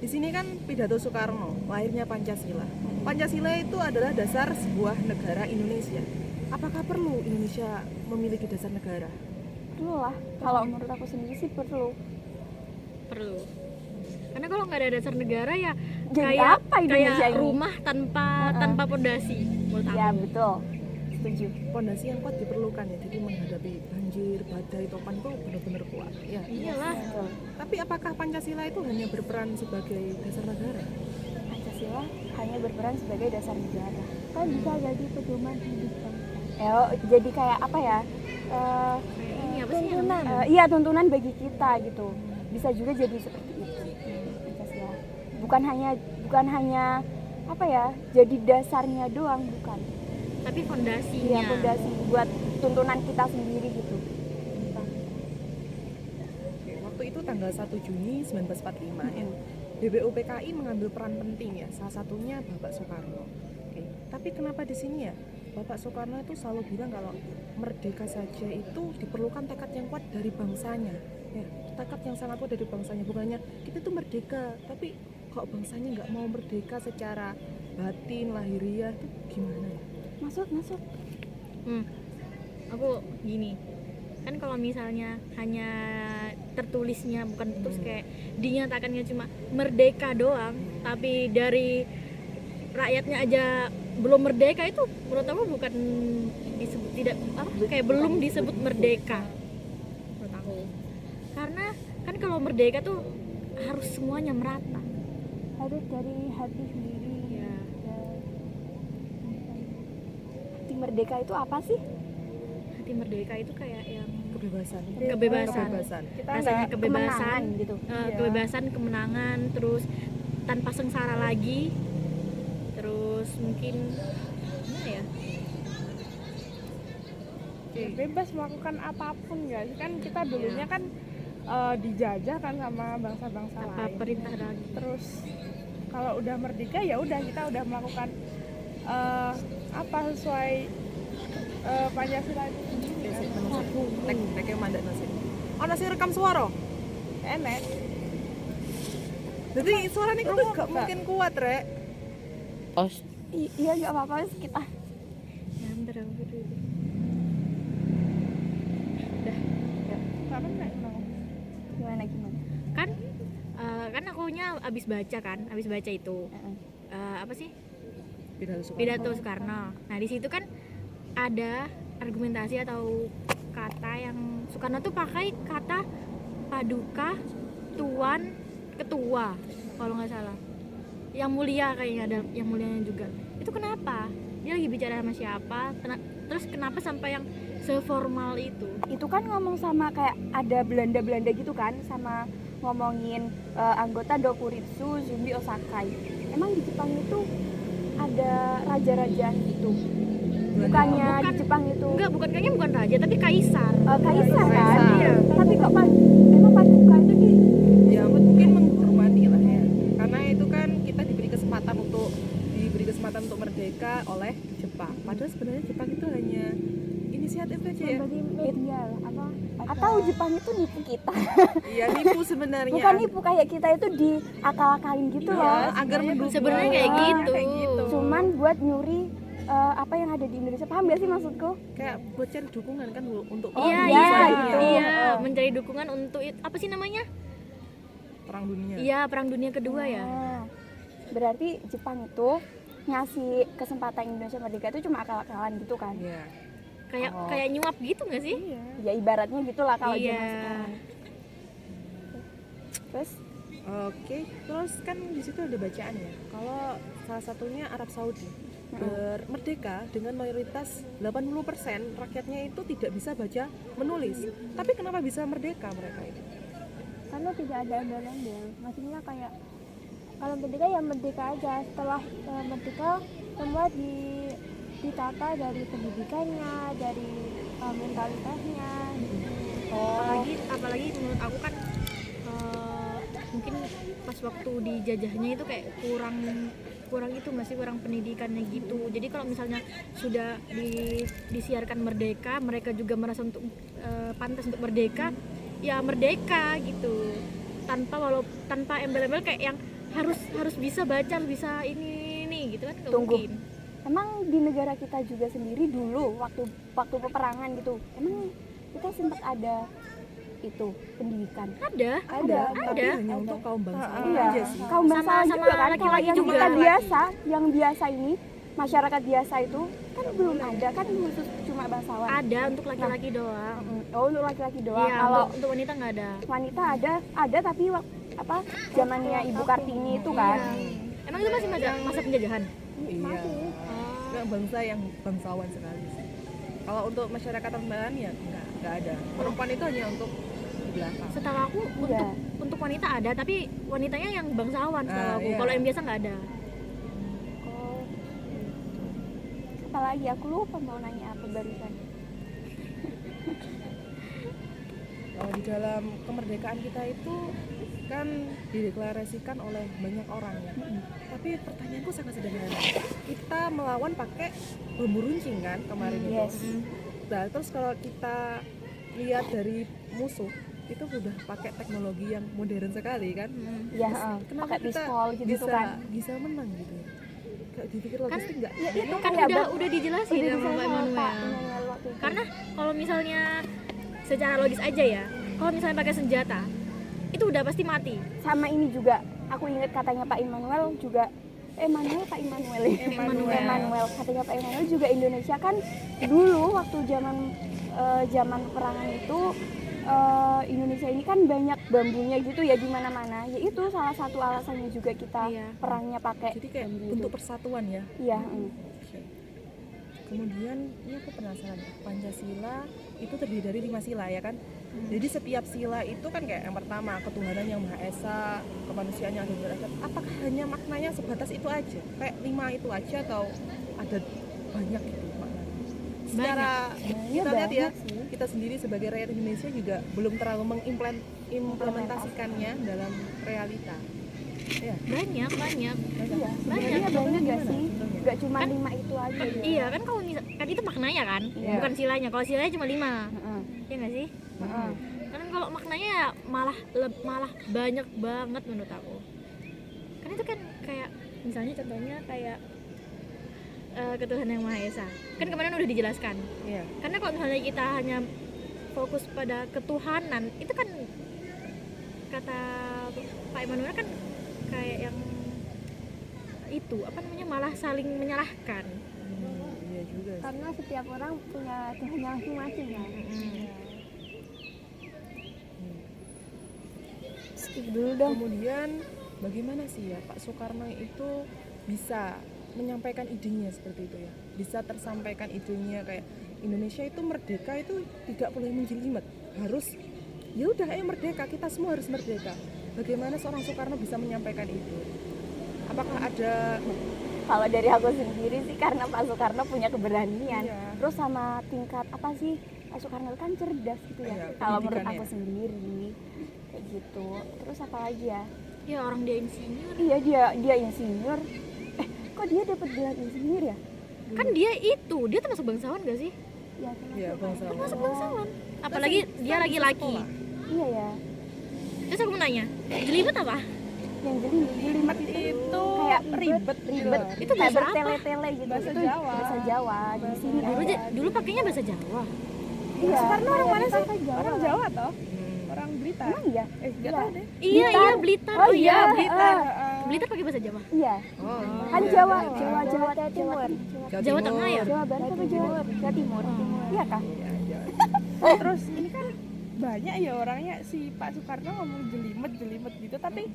Di sini kan pidato Soekarno, lahirnya Pancasila. Pancasila itu adalah dasar sebuah negara Indonesia. Apakah perlu Indonesia memiliki dasar negara? Perlu lah, kalau menurut aku sendiri sih perlu. Karena kalau nggak ada dasar negara ya Jadi kayak apa Indonesia ini? rumah tanpa pondasi menurut aku. Ya betul, setuju. Pondasi yang kuat diperlukan ya, jadi menghadapi banjir, badai, topan itu benar-benar kuat. Ya. Iyalah. Betul. Tapi apakah Pancasila itu hanya berperan sebagai dasar negara? Pancasila hanya berperan sebagai dasar negara. Kan bisa jadi pedoman hidup bangsa. Jadi kayak apa ya? Kayak ini apa sih? Tuntunan. Iya, tuntunan bagi kita gitu. Bisa juga jadi seperti itu. Pancasila. Bukan hanya apa ya? Jadi dasarnya doang, bukan. Tapi fondasinya. Iya, fondasi buat tuntunan kita sendiri gitu. Oke, waktu itu tanggal 1 Juni 1945 ya. BPUPKI mengambil peran penting ya, salah satunya Bapak Soekarno. Oke, tapi kenapa di sini ya? Bapak Soekarno itu selalu bilang kalau merdeka saja itu diperlukan tekad yang kuat dari bangsanya. Ya, tekad yang sangat kuat dari bangsanya. Bukannya kita tuh merdeka, tapi kok bangsanya nggak mau merdeka secara batin, lahiriah itu gimana ya? Masuk. Aku gini, kan kalau misalnya hanya tertulisnya bukan terus kayak dinyatakannya cuma merdeka doang, tapi dari rakyatnya aja belum merdeka, itu menurut aku bukan disebut tidak apa kayak belum disebut merdeka menurut aku. Karena kan kalau merdeka tuh harus semuanya merata. Harus dari hati sendiri. Ya. Hati merdeka itu apa sih? Hati merdeka itu kayak yang Kebebasan. Kita rasanya nggak kebebasan kemenangan gitu. kebebasan, kemenangan, terus tanpa sengsara lagi, terus mungkin gimana ya, Ya, bebas melakukan apapun ya kan kita dulunya kan dijajah kan sama bangsa-bangsa tanpa lain. perintah lagi. Terus kalau udah merdeka ya udah kita udah melakukan apa sesuai Pancasila itu sendiri kan. Tek mandat nasi. Oh nasi rekam suara. Enak. Jadi suaranya itu gak mungkin kuat, Rek. Iya nggak apa-apa sih kita. Ya, bentar aku dulu. Nggak kena emang. Gimana? Kan akunya abis baca itu apa sih, pidato Soekarno. Nah di situ kan ada argumentasi atau kata yang Soekarno tuh pakai kata paduka, tuan, ketua kalau nggak salah. Yang mulia kayaknya ada yang mulianya juga. Itu kenapa? Dia lagi bicara sama siapa? Terus kenapa sampai yang seformal itu? Itu kan ngomong sama kayak ada Belanda gitu kan, sama ngomongin anggota Dokuritsu Zumbi Osakai. Emang di Jepang itu ada raja-rajaan gitu? Bukannya Bukan. di Jepang itu Bukan kayaknya bukan raja tapi kaisar. kaisar kan? Kaisar. Iya. Tapi kok emang paduka itu Ya mungkin menghormati lah ya. Karena itu kan kita diberi kesempatan untuk merdeka oleh Jepang. Padahal sebenarnya Jepang itu hanya inisiatif aja ya. sebagai media apa? Atau Jepang itu nipu kita? Iya nipu sebenarnya. Bukan nipu, kayak kita itu diakal-akalin gitu Iya, loh. agar mendukung. Sebenarnya kayak gitu. Cuman buat nyuri apa yang ada di Indonesia. Paham gak sih maksudku? Kayak buat cari dukungan kan untuk Iya, gitu. mencari dukungan untuk apa sih namanya? perang dunia. Iya, Perang Dunia Kedua ya. Nah, berarti Jepang itu ngasih kesempatan Indonesia merdeka itu cuma akal-akalan gitu kan? Iya. Kayak nyuap gitu nggak sih? Ya ibaratnya gitulah kalau Iya. zaman sekarang. Terus Oke, terus kan di situ ada bacaan ya. Kalau salah satunya Arab Saudi merdeka dengan mayoritas 80% rakyatnya itu tidak bisa baca menulis. Tapi kenapa bisa merdeka mereka itu? Karena tidak ada undang-undang, maksudnya kayak kalau merdeka ya merdeka aja. Setelah merdeka semua ditata dari pendidikannya, dari mentalitasnya gitu. Apalagi menurut aku kan mungkin pas waktu dijajahnya itu kayak kurang itu masih kurang pendidikannya gitu. Jadi kalau misalnya sudah disiarkan merdeka, mereka juga merasa untuk pantas untuk merdeka, ya merdeka gitu, tanpa embel-embel kayak yang harus bisa baca, bisa ini gitu kan nggak Tunggu. mungkin. Emang di negara kita juga sendiri dulu waktu peperangan gitu, emang kita sempat ada itu pendidikan? Ada. tapi hanya untuk kaum bangsawan Iya, aja sih. kaum bangsawan Sama juga kan. Kalau laki-laki yang juga. kita biasa, yang biasa ini masyarakat biasa itu kan belum ada kan, khusus cuma bangsawan. Ada untuk laki-laki doang. Oh, untuk laki-laki doang. Iya, Kalau untuk wanita nggak ada. wanita ada tapi zamannya Ibu Kartini itu kan. Emang itu masih masa penjajahan? Iya. Nggak bangsa yang bangsawan sekali sih. Kalau untuk masyarakat rendahan ya nggak ada. Perempuan itu hanya untuk di belakang. Setahu aku Iya. untuk wanita ada, tapi wanitanya yang bangsawan setahu aku. Iya. Kalau yang biasa nggak ada. Oh. Apalagi aku lupa mau nanya apa barusan. Kalau di dalam kemerdekaan kita itu kan dideklarasikan oleh banyak orang ya. Tapi pertanyaanku sangat sederhana. Kita melawan pakai bambu runcing kan kemarin Yes. itu. Nah, terus kalau kita lihat dari musuh itu sudah pakai teknologi yang modern sekali kan. Ya, Kenapa pakai kita pistol gitu bisa tuh kan. bisa menang gitu ya? Kayak dipikir Kan- logistik nggak? Ya itu Kan kayak udah dijelasin udah sama bisa Pak sama Pak Immanuel. Immanuel waktu itu. Karena kalau misalnya secara logis aja ya, kalau misalnya pakai senjata itu udah pasti mati. Sama ini juga aku ingat katanya Pak Immanuel juga Pak Immanuel katanya Pak Immanuel juga Indonesia kan dulu waktu zaman peperangan itu Indonesia ini kan banyak bambunya gitu ya di mana-mana. Ya itu salah satu alasannya juga kita Iya. perangnya pakai Jadi kayak bambu bentuk itu. persatuan ya. Iya, Kemudian ini aku penasaran, Pancasila itu terdiri dari 5 sila ya kan. Jadi setiap sila itu kan kayak yang pertama ketuhanan yang maha esa, kemanusiaan yang adil beradab. Apakah hanya maknanya sebatas itu aja? Kayak 5 itu aja atau ada banyak gitu maknanya? Secara kita lihat ya, banyak sih. kita sendiri sebagai rakyat Indonesia juga belum terlalu mengimplementasikannya dalam realita. Ya. Banyak. Iya, Banyak. sebenarnya banyak gak sih? Contohnya? Gak cuma Kan- 5 itu aja ya. Iya kan kalau kan itu maknanya kan, Iya. bukan silanya. Kalau silanya cuma 5. Heeh. Iya nggak sih? Heeh. Kan kalau maknanya ya malah banyak banget menurut aku. Kan itu kan kayak misalnya contohnya kayak ketuhanan yang maha esa. Kan kemarin udah dijelaskan. Iya. Karena kalau misalnya kita hanya fokus pada ketuhanan, itu kan kata Pak Immanuel kan kayak yang itu apa namanya malah saling menyalahkan. Iya juga sih. Karena setiap orang punya Tuhannya masing-masing kan. Skip dulu dong. Kemudian bagaimana sih ya Pak Soekarno itu bisa menyampaikan idenya seperti itu ya? Bisa tersampaikan idenya kayak Indonesia itu merdeka itu tidak boleh menjelimet, harus ya udah ayo merdeka, kita semua harus merdeka. Bagaimana seorang Soekarno bisa menyampaikan itu? Apakah ada Kalau dari aku sendiri sih karena Pak Soekarno punya keberanian. Iya. Terus sama tingkat apa sih? Pak Soekarno kan cerdas gitu ya. Iya, Kalau menurut pendidikannya. aku sendiri kayak gitu. Terus apa lagi ya? Ya orang dia insinyur. Iya dia insinyur. Kok dia dapat gelar insinyur ya? Kan dia termasuk bangsawan gak sih? Ya, termasuk ya kan? bangsa? Termasuk bangsawan. Apalagi dia lagi laki. Iya ya. Terus aku mau nanya, jelimet apa? Yang jelimet Itu kayak ribet Itu kayak bahasa apa? bertele-tele gitu. Bahasa Itu Jawa. Bahasa Jawa di sini Dulu, ada. dulu pakainya bahasa Jawa. Iya. Soekarno orang mana sih? Bahasa Jawa. Orang Jawa toh? Hmm. Orang Blitar. Emang iya? Nggak Iya. tahu deh. Iya, Blitar. iya Blitar. Oh iya, Blitar. Blitar pakai bahasa Jawa. Iya. Oh, Kan iya. Jawa Timur. Jawa Tengah ya? Jawa Barat apa Jawa Timur? Iya kah? Terus ini kan banyak ya orangnya si Pak Soekarno ngomong jelimet gitu, tapi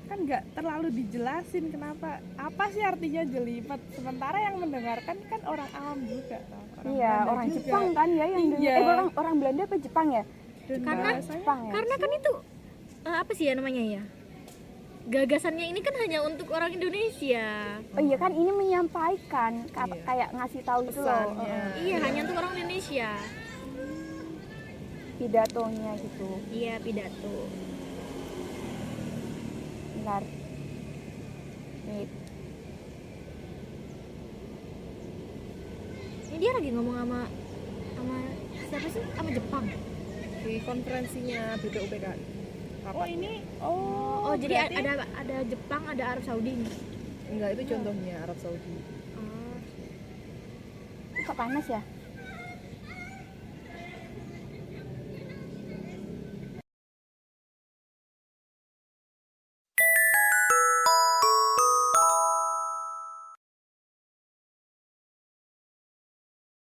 kan nggak terlalu dijelasin kenapa apa sih artinya jelimet. Sementara yang mendengarkan kan orang awam juga, toh. Iya, Belanda orang juga. Jepang kan ya yang Iya. orang Belanda apa Jepang ya? Dan Karena- bahasanya Jepang ya. Karena kan itu apa sih ya namanya ya? Gagasannya ini kan hanya untuk orang Indonesia. Oh iya kan ini menyampaikan Iya. kayak ngasih tahu gitu loh. Pesannya. Iya, hanya untuk orang Indonesia. Pidatonya gitu. Iya, pidato. Bentar. Nih, Ini dia lagi ngomong sama siapa sih? Sama Jepang. Di konferensinya BPUPKI. Oh ini Oh, jadi berarti ada Jepang, ada Arab Saudi nih. Enggak, itu contohnya Arab Saudi. Oh. Kok panas ya?